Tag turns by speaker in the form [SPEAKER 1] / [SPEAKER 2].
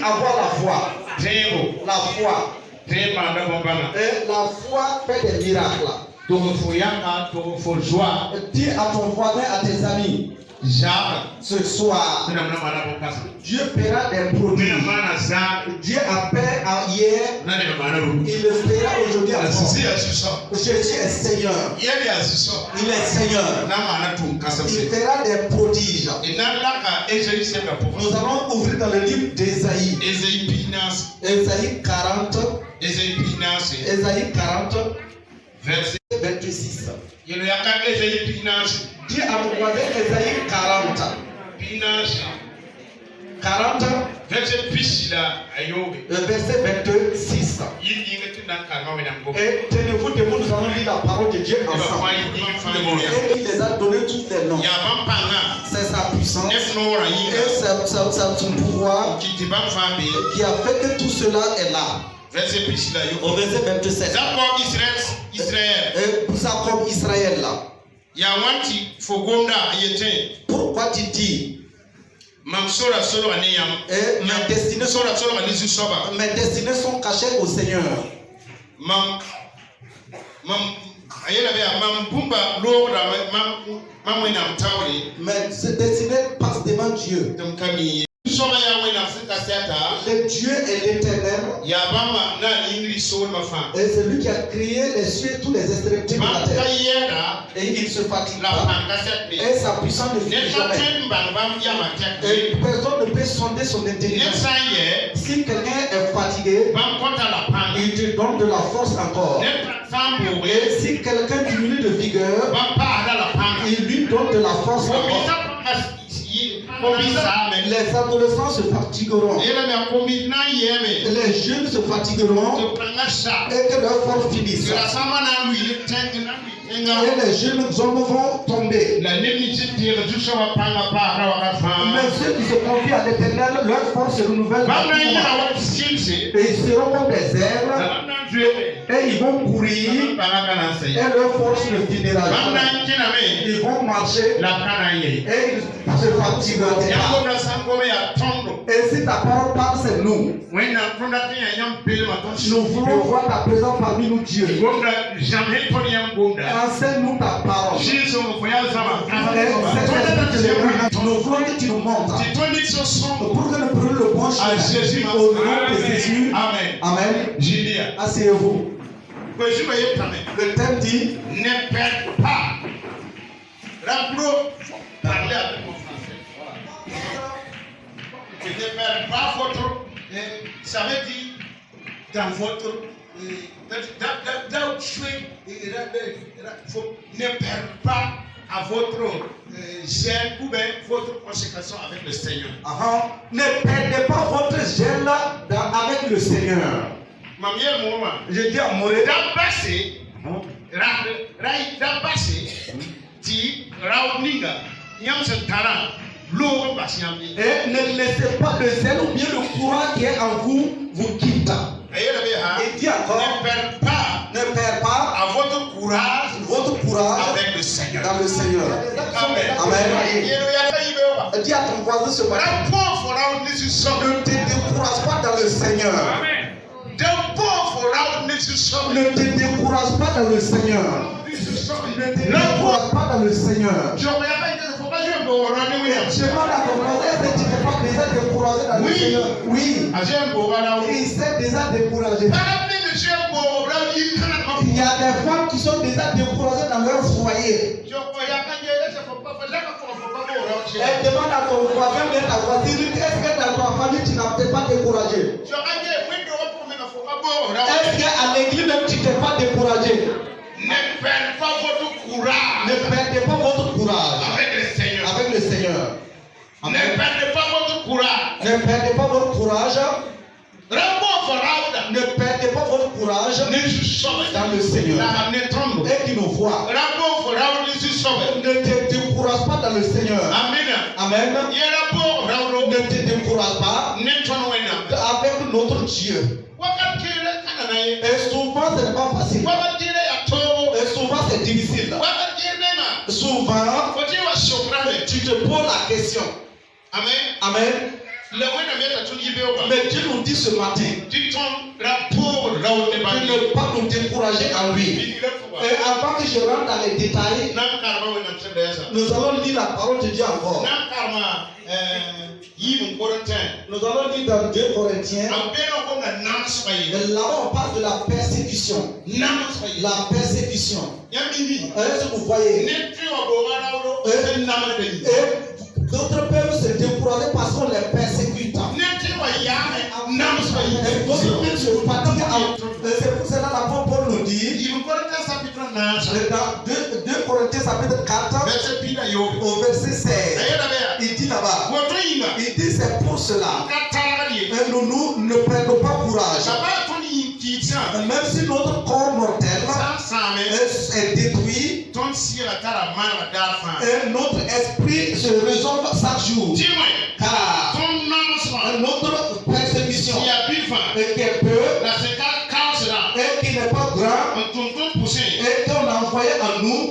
[SPEAKER 1] avoir la foi. La foi. Et la foi fait des miracles. Dis à ton voisin, à tes amis, ce soir, Dieu fera des prodiges. Dieu a fait hier, il le fera aujourd'hui à toi. Jésus est Seigneur. Il est Seigneur. Il fera des prodiges. Nous allons ouvrir dans le livre d'Ésaïe. Ésaïe 40. Ésaïe 40. Verset 26. Dis à mon voisin Ésaïe 40. 40. Verset 26. Et tenez-vous debout, nous allons lire la parole de Dieu ensemble. Et il les a donné tous les noms. C'est sa puissance et son pouvoir qui a fait que tout cela est là. Au verset 27. Jacob Israël là. Pourquoi tu dis mes destinées sont cachées au Seigneur. Mes destinées passent devant Dieu. Le Dieu est l'éternel. Et c'est lui qui a créé les cieux et tous les extrémités de la terre. Et il se fatigue pas. Et sa puissance ne finit jamais. Et personne ne peut sonder son intelligence. Si quelqu'un est fatigué, il te donne de la force encore. Et si quelqu'un diminue de vigueur, il lui donne de la force encore. Les adolescents se fatigueront. Les jeunes se fatigueront. Et que leur force finisse. Et les jeunes hommes vont tomber. Mais ceux qui se confient à l'Éternel, leur force se renouvelle. Et ils seront comme des herbes. Et ils vont courir. Et leur force ne finira jamais. Ils vont marcher. Et ils se fatigueront. Et si ta parole parle, c'est nous. Nous voulons voir ta présence parmi nous, Dieu. Enseigne-nous ta parole. Nous voulons que tu nous montres. Pour que nous prenions le bon chemin. Au nom de Jésus. Amen. Asseyez-vous. Le thème dit
[SPEAKER 2] ne perds pas. Parlez avec mon français. Ne perds pas votre. Ça veut dire dans votre. Ne perdez pas à votre gêne ou bien votre consécration avec le Seigneur.
[SPEAKER 1] Ne perdez pas votre gêne avec le Seigneur. Je dis à Moré. Et ne laissez pas le zèle ou bien le courant qui est en vous vous quitte. Et dis encore, ne perds pas
[SPEAKER 2] à votre courage avec le Seigneur.
[SPEAKER 1] Dans le Seigneur. Amen. Dis à ton voisin ce matin, ne te décourage pas dans le Seigneur. Ne te décourage pas dans le Seigneur. Ne te décourage pas dans le Seigneur. Je demande à ton voisin, est-ce que tu n'es pas déjà découragé dans le Seigneur? Oui. Il s'est déjà découragé. Il y a des femmes qui sont déjà découragées dans leur foyer. Elle demande à ton voisin, mais ta voisine, est-ce que dans ta famille tu n'as peut-être pas découragé? Est-ce qu'à l'église même tu n'es pas découragé?
[SPEAKER 2] Ne perdez pas votre courage.
[SPEAKER 1] Ne perdez pas votre courage avec le Seigneur.
[SPEAKER 2] Amen. Ne perdez pas votre courage.
[SPEAKER 1] Ne perdez pas votre courage. Ne perdez pas votre courage dans le Seigneur. Et qui nous voit. Ne te décourage pas dans le Seigneur. Amen. Ne te décourage pas avec notre Dieu. Et souvent ce n'est pas facile. Et souvent c'est difficile. Souvent tu te poses la question. Amen. Mais Dieu nous dit ce matin de ne pas nous décourager en lui. Et avant que je rentre dans les détails, nous allons lire la parole de Dieu encore. Nous allons lire dans 2 Corinthiens. Là-bas, on parle de la persécution. La persécution. Est-ce que vous voyez? Et d'autres peuvent se décourager parce qu'on les persécute. Et d'autres peuvent se fatiguer. C'est pour cela l'apôtre Paul nous dit dans 2 Corinthiens chapitre 4 au verset 16. Il dit là-bas, il dit c'est pour cela que nous ne prenons pas courage. Même si notre corps mortel est détruit, et notre esprit se résolve chaque jour. Car notre persécution qui est peu et qui n'est pas grand et qu'on a envoyé en nous